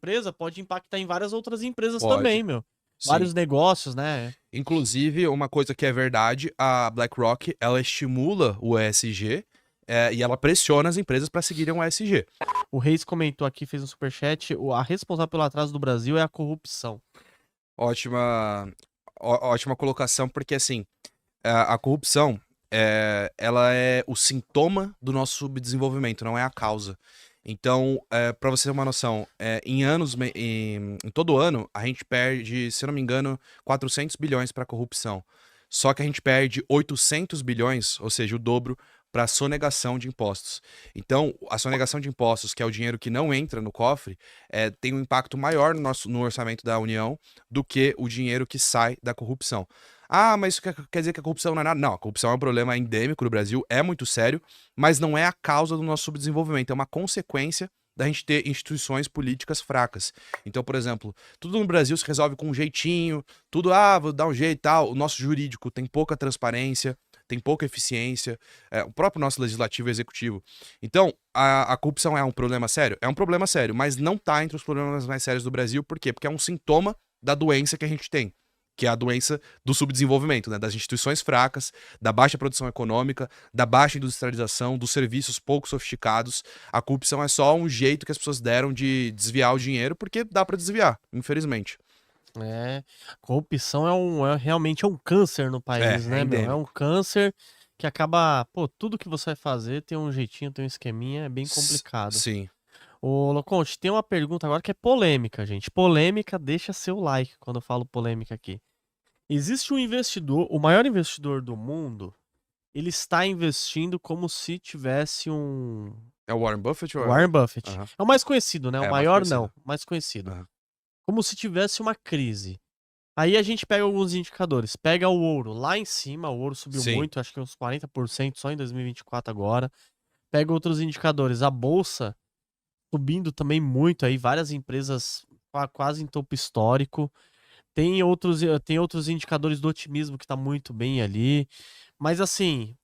empresa pode impactar em várias outras empresas Pode, também, meu. sim. Vários negócios, né? Inclusive, uma coisa que é verdade, a BlackRock, ela estimula o ESG e ela pressiona as empresas para seguirem o ESG. O Reis comentou aqui, fez um superchat, a responsável pelo atraso do Brasil é a corrupção. Ótima colocação, porque assim, a corrupção, ela é o sintoma do nosso subdesenvolvimento, não é a causa. Então, para você ter uma noção, em todo ano, a gente perde, se eu não me engano, 400 bilhões para corrupção. Só que a gente perde 800 bilhões, ou seja, o dobro, para sonegação de impostos. Então, a sonegação de impostos, que é o dinheiro que não entra no cofre, tem um impacto maior no orçamento da União do que o dinheiro que sai da corrupção. Ah, mas isso quer dizer que a corrupção não é nada? Não, a corrupção é um problema endêmico no Brasil, é muito sério, mas não é a causa do nosso subdesenvolvimento, é uma consequência da gente ter instituições políticas fracas. Então, por exemplo, tudo no Brasil se resolve com um jeitinho, tudo, vou dar um jeito e tal. O nosso jurídico tem pouca transparência, tem pouca eficiência, o próprio nosso legislativo e executivo. Então, a corrupção é um problema sério? É um problema sério, mas não tá entre os problemas mais sérios do Brasil. Por quê? Porque é um sintoma da doença que a gente tem, que é a doença do subdesenvolvimento, né? Das instituições fracas, da baixa produção econômica, da baixa industrialização, dos serviços pouco sofisticados. A corrupção é só um jeito que as pessoas deram de desviar o dinheiro, porque dá para desviar, infelizmente. Corrupção realmente é um câncer no país, né, meu? É um Endêmico. câncer que acaba, tudo que você vai fazer tem um jeitinho, tem um esqueminha, é bem complicado. Sim. Ô, Loconte, tem uma pergunta agora que é polêmica, gente. Polêmica, deixa seu like quando eu falo polêmica aqui. Existe um investidor, o maior investidor do mundo, ele está investindo como se tivesse um... É o Warren Buffett ou Warren Buffett. Aham. É o mais conhecido, né? O Mais maior conhecido. não, o mais conhecido. Aham. Como se tivesse uma crise. Aí a gente pega alguns indicadores. Pega o ouro lá em cima, o ouro subiu Sim. muito, acho que uns 40% só em 2024 agora. Pega outros indicadores, a bolsa subindo também muito aí, várias empresas quase em topo histórico. Tem outros indicadores do otimismo que tá muito bem ali. Mas assim,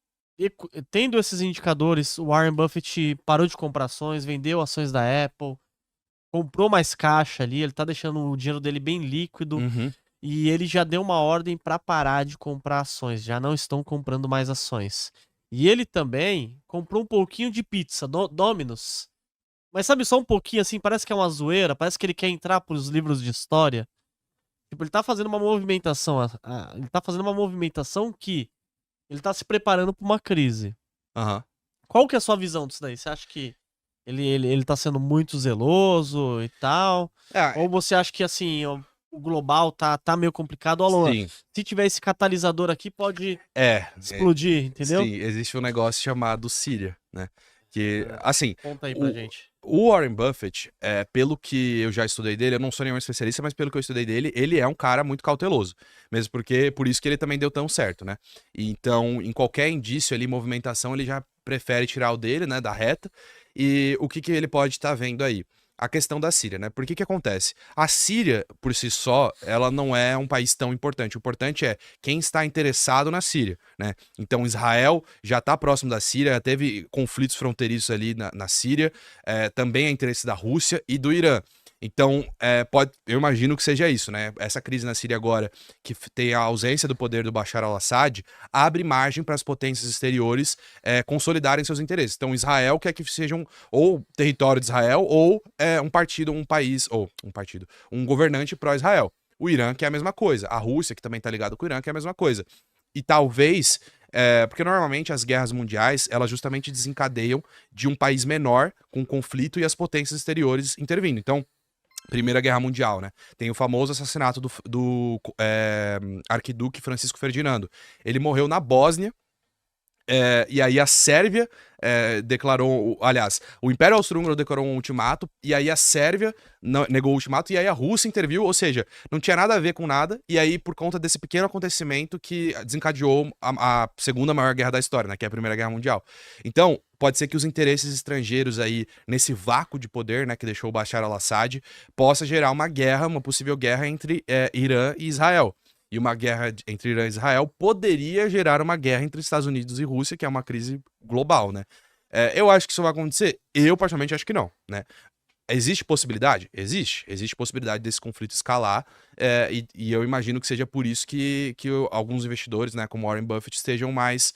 tendo esses indicadores, o Warren Buffett parou de comprar ações, vendeu ações da Apple, comprou mais caixa ali, ele tá deixando o dinheiro dele bem líquido. Uhum. E ele já deu uma ordem para parar de comprar ações, já não estão comprando mais ações. E ele também comprou um pouquinho de pizza, Domino's. Mas sabe, só um pouquinho assim, parece que é uma zoeira, parece que ele quer entrar pros livros de história. Tipo, ele tá fazendo uma movimentação, ele tá fazendo uma movimentação que ele tá se preparando pra uma crise. Aham. Qual que é a sua visão disso daí? Você acha que ele tá sendo muito zeloso e tal? Ou você acha que, assim, o global tá meio complicado? Ó, Luan, Sim. se tiver esse catalisador aqui, pode explodir, entendeu? Sim, existe um negócio chamado Síria, né? Que, assim, Conta aí pra gente. o Warren Buffett, pelo que eu já estudei dele, eu não sou nenhum especialista, mas pelo que eu estudei dele, ele é um cara muito cauteloso. Mesmo porque, por isso que ele também deu tão certo, né? Então, em qualquer indício ali, movimentação, ele já prefere tirar o dele, né, da reta. E o que ele pode estar vendo aí? A questão da Síria, né? Por que acontece? A Síria, por si só, ela não é um país tão importante. O importante é quem está interessado na Síria, né? Então, Israel já está próximo da Síria, já teve conflitos fronteiriços ali na Síria, também é interesse da Rússia e do Irã. Então, eu imagino que seja isso, né? Essa crise na Síria agora, que tem a ausência do poder do Bashar al-Assad, abre margem para as potências exteriores consolidarem seus interesses. Então, Israel quer que sejam ou território de Israel ou um governante pró-Israel. O Irã quer a mesma coisa. A Rússia, que também está ligado com o Irã, quer a mesma coisa. E talvez... porque normalmente as guerras mundiais, elas justamente desencadeiam de um país menor com conflito e as potências exteriores intervindo. Então, Primeira Guerra Mundial, né? Tem o famoso assassinato do arquiduque Francisco Ferdinando. Ele morreu na Bósnia, e aí a Sérvia declarou... Aliás, o Império Austro-Húngaro declarou um ultimato, e aí a Sérvia negou o ultimato, e aí a Rússia interviu, ou seja, não tinha nada a ver com nada, e aí por conta desse pequeno acontecimento que desencadeou a segunda maior guerra da história, né? Que é a Primeira Guerra Mundial. Então, pode ser que os interesses estrangeiros aí, nesse vácuo de poder, né, que deixou o Bashar al-Assad, possa gerar uma possível guerra entre Irã e Israel. E uma guerra entre Irã e Israel poderia gerar uma guerra entre Estados Unidos e Rússia, que é uma crise global, né? Eu acho que isso vai acontecer? Eu, particularmente, acho que não, né? existe possibilidade? Existe. Existe possibilidade desse conflito escalar, e eu imagino que seja por isso que alguns investidores, né, como Warren Buffett, estejam mais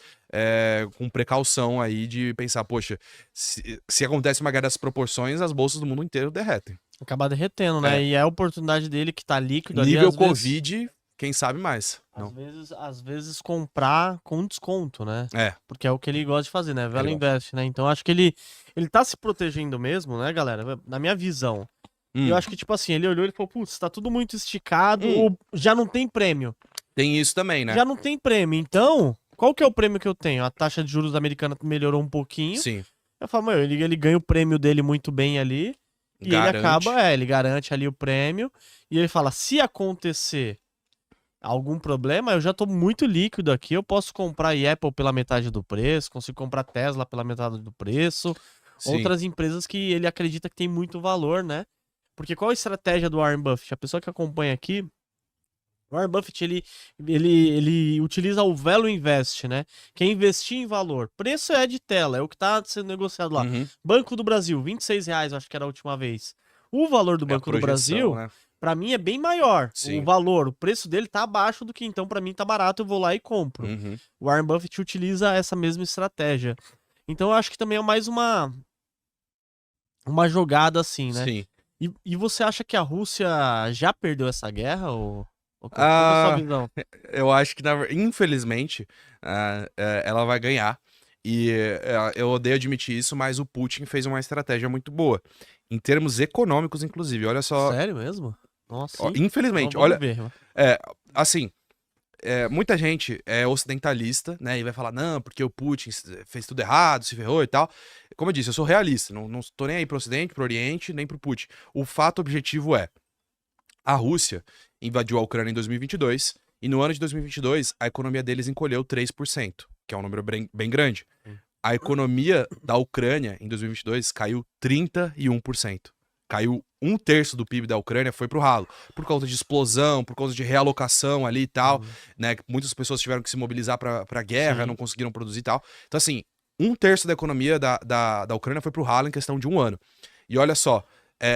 com precaução aí de pensar, poxa, se acontece uma guerra dessas proporções, as bolsas do mundo inteiro derretem. Acabar derretendo, né? É. E é a oportunidade dele que tá líquido ali, Nível às vezes, Covid, quem sabe mais. Não. às vezes comprar com desconto, né? É, Porque é o que ele gosta de fazer, né? Value Ele Invest, né? Então acho que ele tá se protegendo mesmo, né, galera? Na minha visão. E eu acho que, tipo assim, ele olhou e falou, putz, tá tudo muito esticado, ou já não tem prêmio. tem isso também, né? Já não tem prêmio. Então, qual que é o prêmio que eu tenho? A taxa de juros americana melhorou um pouquinho. Sim. Eu falo, meu, ele ganha o prêmio dele muito bem ali. E Garante. ele acaba, ele garante ali o prêmio. E ele fala, se acontecer algum problema, eu já tô muito líquido aqui, eu posso comprar Apple pela metade do preço, consigo comprar Tesla pela metade do preço. Sim. Outras empresas que ele acredita que tem muito valor, né? Porque qual a estratégia do Warren Buffett? A pessoa que acompanha aqui, o Warren Buffett, ele utiliza o Value Invest, né? Que é investir em valor. Preço é de tela, é o que tá sendo negociado lá. Uhum. Banco do Brasil, R$26, acho que era a última vez. O valor do É a Banco do projeção, Brasil, né? pra mim, é bem maior. Sim. O valor, o preço dele tá abaixo do que, então, pra mim tá barato, eu vou lá e compro. Uhum. O Warren Buffett utiliza essa mesma estratégia. Então, eu acho que também é mais uma jogada assim, né? Sim. E você acha que a Rússia já perdeu essa guerra? Ou qual é a sua visão? Eu acho que, infelizmente, ela vai ganhar. E eu odeio admitir isso, mas o Putin fez uma estratégia muito boa. Em termos econômicos, inclusive. Olha só. Sério mesmo? Nossa, Infelizmente, vamos olha. ver. Assim, muita gente é ocidentalista, né? E vai falar, não, porque o Putin fez tudo errado, se ferrou e tal. Como eu disse, eu sou realista. Não tô nem aí pro Ocidente, pro Oriente, nem pro Putin. O fato objetivo é: a Rússia invadiu a Ucrânia em 2022 e no ano de 2022 a economia deles encolheu 3%, que é um número bem grande. A economia da Ucrânia em 2022 caiu 31%. Caiu 1/3 do PIB da Ucrânia, foi pro ralo. Por causa de explosão, por causa de realocação ali e tal, né? Muitas pessoas tiveram que se mobilizar pra guerra, Sim. não conseguiram produzir e tal. Então, assim, 1/3 da economia da Ucrânia foi pro ralo em questão de um ano. E olha só,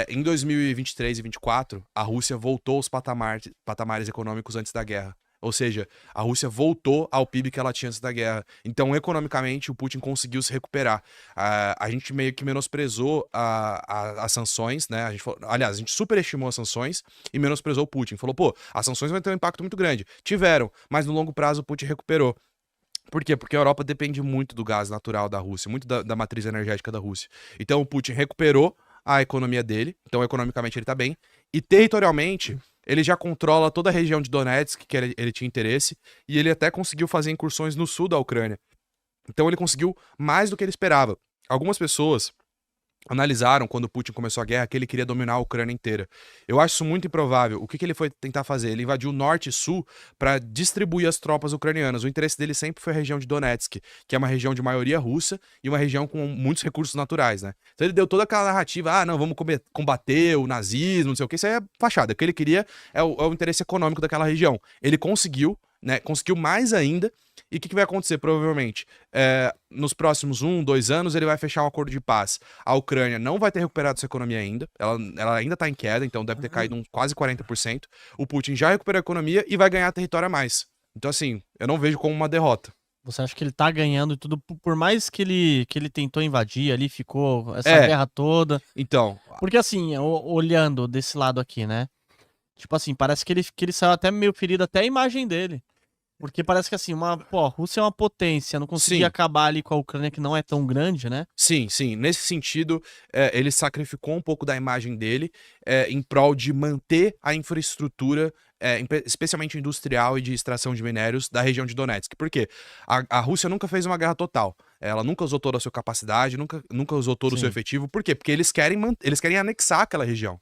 em 2023 e 2024, a Rússia voltou aos patamares econômicos antes da guerra. Ou seja, a Rússia voltou ao PIB que ela tinha antes da guerra. Então, economicamente, o Putin conseguiu se recuperar. A gente meio que menosprezou as sanções, né? Aliás, a gente superestimou as sanções e menosprezou o Putin. Falou, pô, as sanções vão ter um impacto muito grande. Tiveram, mas no longo prazo o Putin recuperou. Por quê? Porque a Europa depende muito do gás natural da Rússia, muito da matriz energética da Rússia. Então, o Putin recuperou a economia dele, então economicamente ele tá bem, e territorialmente ele já controla toda a região de Donetsk, que ele tinha interesse, e ele até conseguiu fazer incursões no sul da Ucrânia. Então ele conseguiu mais do que ele esperava. Algumas pessoas analisaram, quando o Putin começou a guerra, que ele queria dominar a Ucrânia inteira. Eu acho isso muito improvável. O que ele foi tentar fazer? Ele invadiu norte e sul para distribuir as tropas ucranianas. O interesse dele sempre foi a região de Donetsk, que é uma região de maioria russa e uma região com muitos recursos naturais, né? Então ele deu toda aquela narrativa, não, vamos combater o nazismo, não sei o que, isso aí é fachada. O que ele queria é o interesse econômico daquela região. Ele conseguiu, né? Conseguiu mais ainda. E o que vai acontecer, provavelmente? Nos próximos 1-2 anos, ele vai fechar um acordo de paz. A Ucrânia não vai ter recuperado sua economia ainda. Ela ainda está em queda, então deve ter caído quase 40%. O Putin já recuperou a economia e vai ganhar território a mais. Então, assim, eu não vejo como uma derrota. Você acha que ele tá ganhando e tudo, por mais que ele tentou invadir ali, ficou essa guerra toda? Então. Porque assim, olhando desse lado aqui, né? Tipo assim, parece que ele saiu até meio ferido, até a imagem dele. Porque parece que assim, a Rússia é uma potência, não conseguia acabar ali com a Ucrânia, que não é tão grande, né? Sim. Nesse sentido, ele sacrificou um pouco da imagem dele em prol de manter a infraestrutura, especialmente industrial e de extração de minérios da região de Donetsk. Por quê? A Rússia nunca fez uma guerra total. Ela nunca usou toda a sua capacidade, nunca usou todo o seu efetivo. Por quê? Porque eles querem anexar aquela região.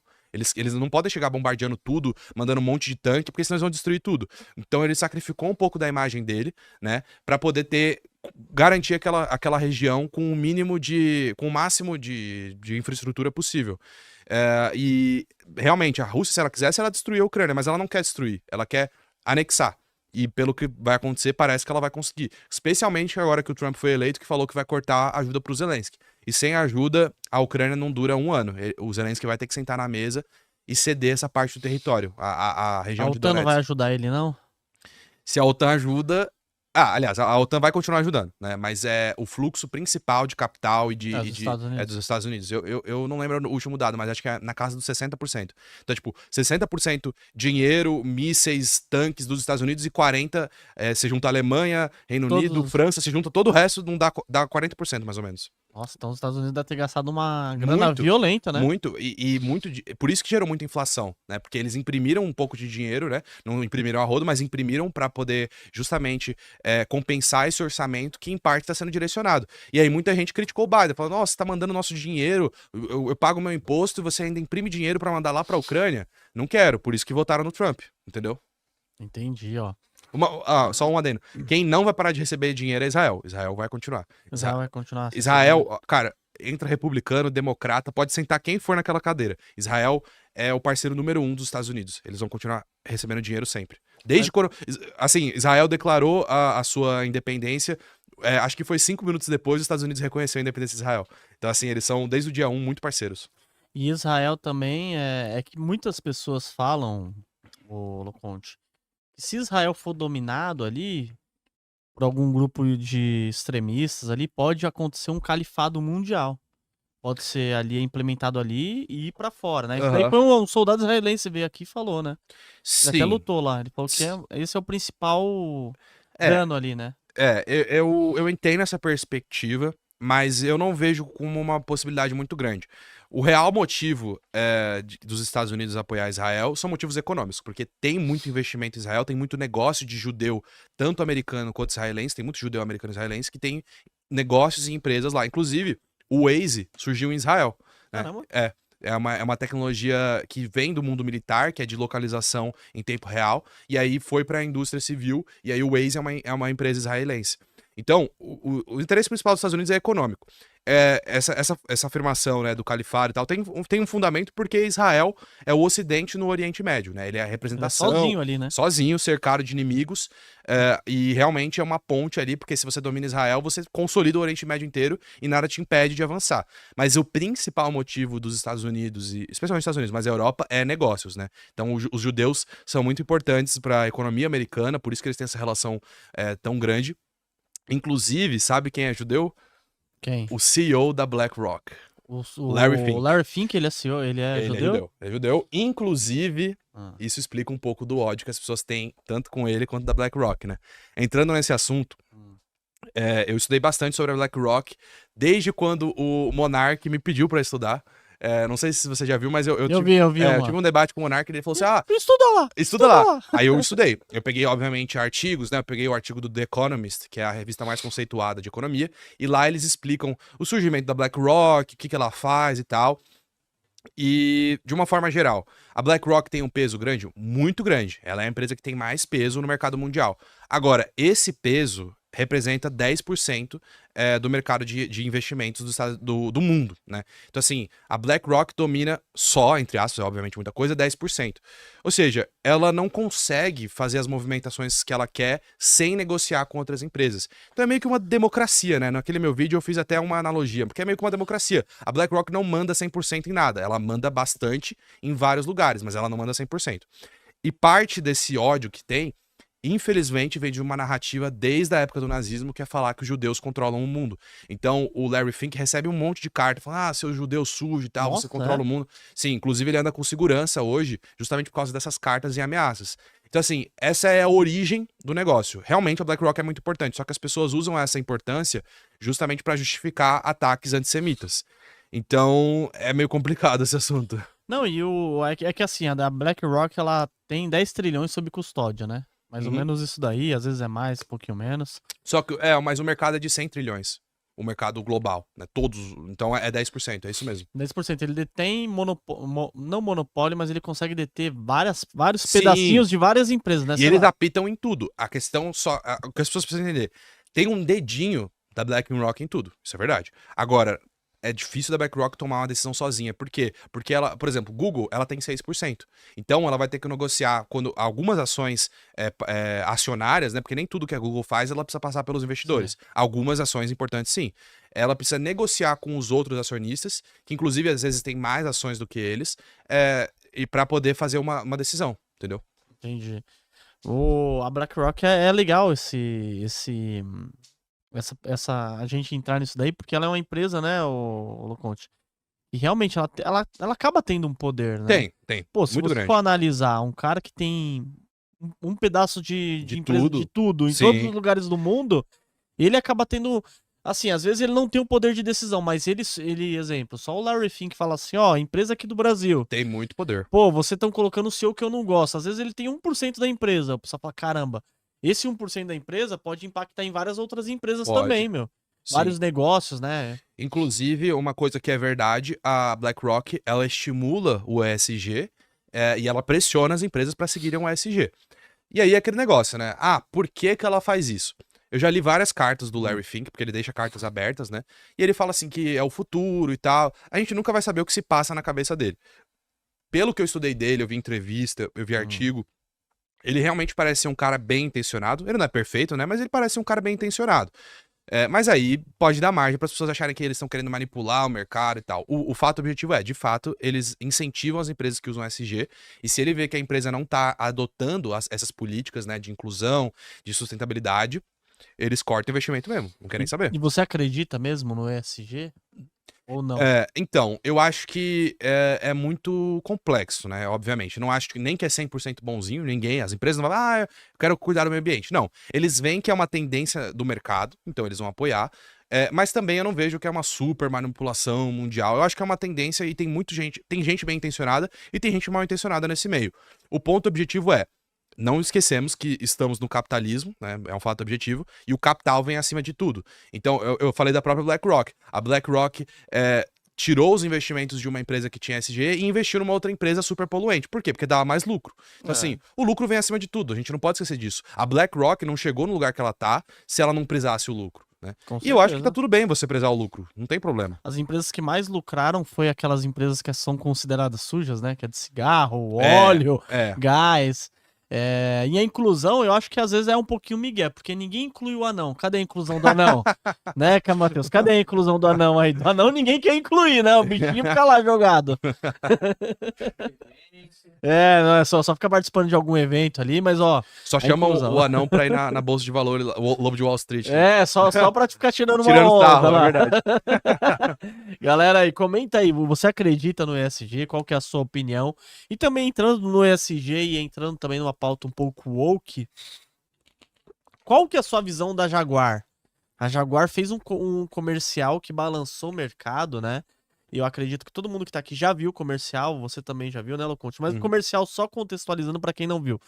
Eles não podem chegar bombardeando tudo, mandando um monte de tanque, porque senão eles vão destruir tudo. Então ele sacrificou um pouco da imagem dele, né, para poder garantir aquela região com o máximo de infraestrutura possível. E realmente a Rússia, se ela quisesse, ela destruía a Ucrânia, mas ela não quer destruir, ela quer anexar. E pelo que vai acontecer, parece que ela vai conseguir. Especialmente agora que o Trump foi eleito, que falou que vai cortar a ajuda pro Zelensky. E sem ajuda, a Ucrânia não dura um ano. O Zelensky vai ter que sentar na mesa e ceder essa parte do território, a A região de OTAN não vai Donetsk. ajudar ele, não? Se a OTAN ajuda. Ah, aliás, a OTAN vai continuar ajudando, né? Mas é o fluxo principal de capital É dos Estados é Unidos. dos Estados Unidos. Eu não lembro o último dado, mas acho que é na casa dos 60%. Então, tipo, 60% dinheiro, mísseis, tanques dos Estados Unidos e 40% se junta a Alemanha, Reino Unido, Todos. França, se junta todo o resto, não dá 40% mais ou menos. Nossa, então os Estados Unidos devem ter gastado uma grana Muito. violenta, né? Muito, e muito. Por isso que gerou muita inflação, né? Porque eles imprimiram um pouco de dinheiro, né? Não imprimiram a rodo, mas imprimiram para poder justamente compensar esse orçamento que, em parte, está sendo direcionado. E aí muita gente criticou o Biden, falou: nossa, você tá mandando nosso dinheiro, eu pago meu imposto e você ainda imprime dinheiro para mandar lá pra Ucrânia? Não quero, por isso que votaram no Trump, entendeu? Entendi, ó. Só um adendo. Quem não vai parar de receber dinheiro é Israel. Israel vai continuar. Israel vai continuar. Israel, cara, entra republicano, democrata, pode sentar quem for naquela cadeira. Israel é o parceiro número 1 dos Estados Unidos. Eles vão continuar recebendo dinheiro sempre. Desde quando. Assim, Israel declarou a sua independência. Acho que foi 5 minutos depois os Estados Unidos reconheceu a independência de Israel. Então, assim, eles são, desde o dia 1, muito parceiros. E Israel também é que muitas pessoas falam, o Loconte, que se Israel for dominado ali por algum grupo de extremistas ali, pode acontecer um califado mundial. Pode ser ali implementado ali e ir pra fora, né? Isso daí foi um soldado israelense veio aqui e falou, né? Ele até Sim. lutou lá. Ele falou que esse é o principal dano ali, né? Eu entendo essa perspectiva, mas eu não vejo como uma possibilidade muito grande. O real motivo dos Estados Unidos apoiar Israel são motivos econômicos, porque tem muito investimento em Israel, tem muito negócio de judeu, tanto americano quanto israelense, tem muito judeu americano e israelense que tem negócios e empresas lá. Inclusive, o Waze surgiu em Israel, né? Caramba. É uma tecnologia que vem do mundo militar, que é de localização em tempo real, e aí foi para a indústria civil, e aí o Waze é uma empresa israelense. Então, o interesse principal dos Estados Unidos é econômico. Essa afirmação, né, do califado e tal tem um fundamento porque Israel é o Ocidente no Oriente Médio, né? Ele é a representação. Ele é sozinho ali, né? Sozinho, cercado de inimigos. E realmente é uma ponte ali, porque se você domina Israel, você consolida o Oriente Médio inteiro e nada te impede de avançar. Mas o principal motivo dos Estados Unidos, e especialmente os Estados Unidos, mas a Europa, é negócios, né? Então os judeus são muito importantes para a economia americana, por isso que eles têm essa relação tão grande. Inclusive, sabe quem é judeu? Quem? O CEO da BlackRock. O Larry Fink. Larry Fink, ele é CEO, ele é judeu? É judeu. Inclusive, isso explica um pouco do ódio que as pessoas têm, tanto com ele quanto da BlackRock, né? Entrando nesse assunto, eu estudei bastante sobre a BlackRock desde quando o Monark me pediu para estudar. Não sei se você já viu, mas eu tive um debate com o Monark e ele falou assim: estuda lá. Aí eu estudei. Eu peguei, obviamente, artigos, né? Eu peguei o artigo do The Economist, que é a revista mais conceituada de economia, e lá eles explicam o surgimento da BlackRock, o que ela faz e tal. E, de uma forma geral, a BlackRock tem um peso grande? Muito grande. Ela é a empresa que tem mais peso no mercado mundial. Agora, esse peso representa 10% do mercado de investimentos do mundo, né? Então, assim, a BlackRock domina só, entre aspas, obviamente muita coisa, 10%. Ou seja, ela não consegue fazer as movimentações que ela quer sem negociar com outras empresas. Então é meio que uma democracia, né? Naquele meu vídeo eu fiz até uma analogia, porque é meio que uma democracia. A BlackRock não manda 100% em nada, ela manda bastante em vários lugares, mas ela não manda 100%. E parte desse ódio que tem, infelizmente, vem de uma narrativa desde a época do nazismo, que é falar que os judeus controlam o mundo. Então, o Larry Fink recebe um monte de carta, falando, seu judeu sujo e tal, você controla o mundo. Sim, inclusive ele anda com segurança hoje, justamente por causa dessas cartas e ameaças. Então, assim, essa é a origem do negócio. Realmente, a BlackRock é muito importante, só que as pessoas usam essa importância justamente para justificar ataques antissemitas. Então, é meio complicado esse assunto. Não, e é que assim, a da BlackRock, ela tem 10 trilhões sob custódia, né? Mais ou menos isso daí, às vezes é mais, um pouquinho menos. Só que, mas o mercado é de 100 trilhões. O mercado global, né? Todos, então é 10%, é isso mesmo. 10%, ele detém não monopólio, mas ele consegue deter vários pedacinhos de várias empresas, né? E eles apitam em tudo. A questão o que as pessoas precisam entender, tem um dedinho da BlackRock em tudo, isso é verdade. Agora, é difícil da BlackRock tomar uma decisão sozinha. Por quê? Porque ela, por exemplo, Google, ela tem 6%. Então, ela vai ter que negociar quando algumas ações acionárias, né? Porque nem tudo que a Google faz, ela precisa passar pelos investidores. Sim. Algumas ações importantes, sim. ela precisa negociar com os outros acionistas, que inclusive às vezes têm mais ações do que eles, e para poder fazer uma decisão, entendeu? Entendi. A BlackRock é legal a gente entrar nisso daí, porque ela é uma empresa, né, o Loconte? E realmente ela acaba tendo um poder, né? Tem. Pô, se Muito você grande. for analisar um cara que tem um pedaço de empresa tudo. de tudo em Sim. todos os lugares do mundo, ele acaba tendo. Assim, às vezes ele não tem o poder de decisão, mas exemplo, só o Larry Fink fala assim: ó, empresa aqui do Brasil. Tem muito poder. Pô, vocês estão colocando o CEO que eu não gosto. Às vezes ele tem 1% da empresa. O pessoal fala: caramba, esse 1% da empresa pode impactar em várias outras empresas também, meu. Sim. Vários negócios, né? Inclusive, uma coisa que é verdade, a BlackRock, ela estimula o ESG e ela pressiona as empresas para seguirem o ESG. E aí é aquele negócio, né? Ah, por que que ela faz isso? Eu já li várias cartas do Larry Fink, porque ele deixa cartas abertas, né? E ele fala assim que é o futuro e tal. A gente nunca vai saber o que se passa na cabeça dele. Pelo que eu estudei dele, eu vi entrevista, eu vi artigo, ele realmente parece ser um cara bem intencionado. Ele não é perfeito, né? Mas ele parece ser um cara bem intencionado. Mas aí pode dar margem para as pessoas acharem que eles estão querendo manipular o mercado e tal. O fato objetivo de fato, eles incentivam as empresas que usam SG, e se ele vê que a empresa não está adotando essas políticas, né, de inclusão, de sustentabilidade, eles cortam o investimento mesmo, não querem saber. E você acredita mesmo no ESG? Ou não? Então, eu acho que é muito complexo, né? Obviamente. Não acho que nem que é 100% bonzinho, ninguém, as empresas não vão, eu quero cuidar do meio ambiente. Não. Eles veem que é uma tendência do mercado, então eles vão apoiar. Mas também eu não vejo que é uma super manipulação mundial. Eu acho que é uma tendência e tem gente bem intencionada e tem gente mal intencionada nesse meio. O ponto objetivo não esquecemos que estamos no capitalismo, né? É um fato objetivo, e o capital vem acima de tudo. Então, eu falei da própria BlackRock. A BlackRock tirou os investimentos de uma empresa que tinha SG e investiu numa outra empresa super poluente. Por quê? Porque dava mais lucro. Então, assim, o lucro vem acima de tudo. A gente não pode esquecer disso. A BlackRock não chegou no lugar que ela tá se ela não prezasse o lucro. Né? E eu acho que tá tudo bem você prezar o lucro, não tem problema. As empresas que mais lucraram foi aquelas empresas que são consideradas sujas, né? Que é de cigarro, óleo, gás. E a inclusão, eu acho que às vezes é um pouquinho migué, porque ninguém inclui o anão. Cadê a inclusão do anão? Né, Matheus? Cadê a inclusão do anão aí? Do anão ninguém quer incluir, né? O bichinho fica lá jogado. Não é só ficar participando de algum evento ali, mas ó. Só chama o anão pra ir na Bolsa de Valores, o Lobo de Wall Street. Só pra ficar tirando uma onda sarro, lá. É verdade. Galera aí, comenta aí, você acredita no ESG? Qual que é a sua opinião? E também entrando no ESG e entrando também numa pauta um pouco woke, qual que é a sua visão da Jaguar? A Jaguar fez um comercial que balançou o mercado, né? E eu acredito que todo mundo que tá aqui já viu o comercial, você também já viu, né, Loconte? Mas o comercial só contextualizando pra quem não viu.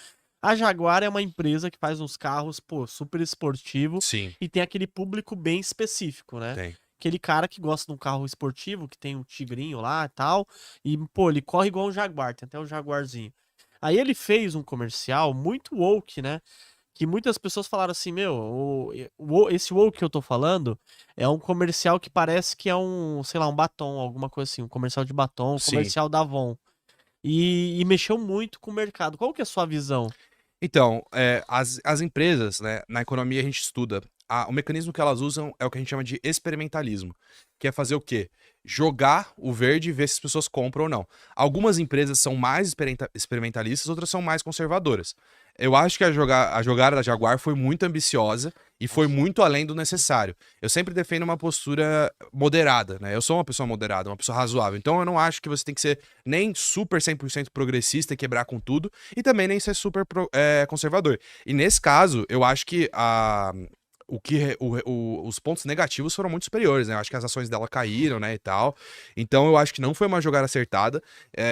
A Jaguar é uma empresa que faz uns carros, super esportivos. Sim. E tem aquele público bem específico, né? Tem. Aquele cara que gosta de um carro esportivo, que tem um tigrinho lá e tal. E, ele corre igual um Jaguar, tem até um Jaguarzinho. Aí ele fez um comercial muito woke, né? Que muitas pessoas falaram assim, esse woke que eu tô falando é um comercial que parece que é um, sei lá, um batom, alguma coisa assim, um comercial de batom, um comercial da Avon. E mexeu muito com o mercado. Qual que é a sua visão? Então, as empresas, né, na economia a gente estuda, o mecanismo que elas usam é o que a gente chama de experimentalismo, que é fazer o quê? Jogar o verde e ver se as pessoas compram ou não. Algumas empresas são mais experimentalistas, outras são mais conservadoras. Eu acho que a jogada da Jaguar foi muito ambiciosa e foi muito além do necessário. Eu sempre defendo uma postura moderada, né? Eu sou uma pessoa moderada, uma pessoa razoável. Então eu não acho que você tem que ser nem super 100% progressista e quebrar com tudo, e também nem ser super conservador. E nesse caso, eu acho que os pontos negativos foram muito superiores, né? Eu acho que as ações dela caíram, né, e tal. Então eu acho que não foi uma jogada acertada.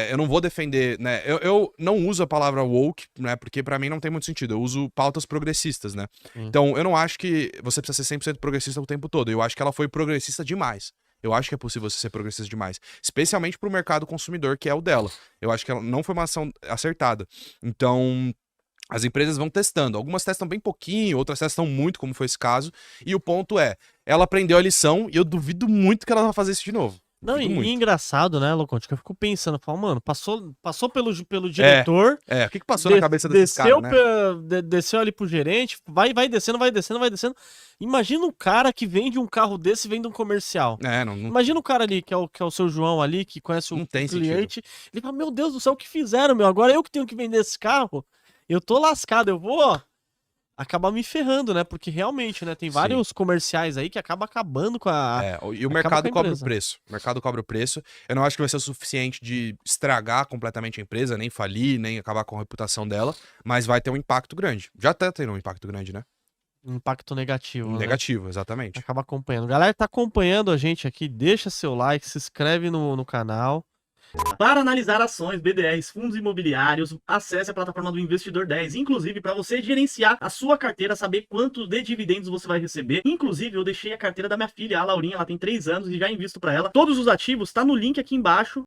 Eu não vou defender, né? Eu não uso a palavra woke, né? Porque pra mim não tem muito sentido. Eu uso pautas progressistas, né? Então eu não acho que você precisa ser 100% progressista o tempo todo. Eu acho que ela foi progressista demais. Eu acho que é possível você ser progressista demais. Especialmente pro mercado consumidor, que é o dela. Eu acho que ela não foi uma ação acertada. Então, as empresas vão testando. Algumas testam bem pouquinho, outras testam muito, como foi esse caso. E o ponto ela aprendeu a lição e eu duvido muito que ela vai fazer isso de novo. Não, Digo e muito. engraçado, né, Loconte, que eu fico pensando, falo, mano, passou pelo diretor, O que passou na cabeça desses desceu, caras, né? desceu ali pro gerente, vai descendo, vai descendo, vai descendo. Imagina um cara que vende um carro desse e vende um comercial. Não, Imagina o cara ali, que é o seu João ali, que conhece o não tem cliente, ele fala, meu Deus do céu, o que fizeram, meu? Agora eu que tenho que vender esse carro, eu tô lascado, eu vou, ó, acabar me ferrando, né? Porque realmente, né, tem Sim. vários comerciais aí que acabam acabando com a... E o acaba mercado com a cobra o empresa. preço. O mercado cobra o preço. Eu não acho que vai ser o suficiente de estragar completamente a empresa, nem falir, nem acabar com a reputação dela, mas vai ter um impacto grande. Já tá tendo um impacto grande, né? Impacto negativo, né? Negativo, exatamente. Acaba acompanhando. Galera, tá acompanhando a gente aqui, deixa seu like, se inscreve no canal. Para analisar ações, BDRs, fundos imobiliários, acesse a plataforma do Investidor 10. Inclusive, para você gerenciar a sua carteira, saber quanto de dividendos você vai receber. Inclusive, eu deixei a carteira da minha filha, a Laurinha, ela tem 3 anos e já invisto para ela. Todos os ativos tá no link aqui embaixo.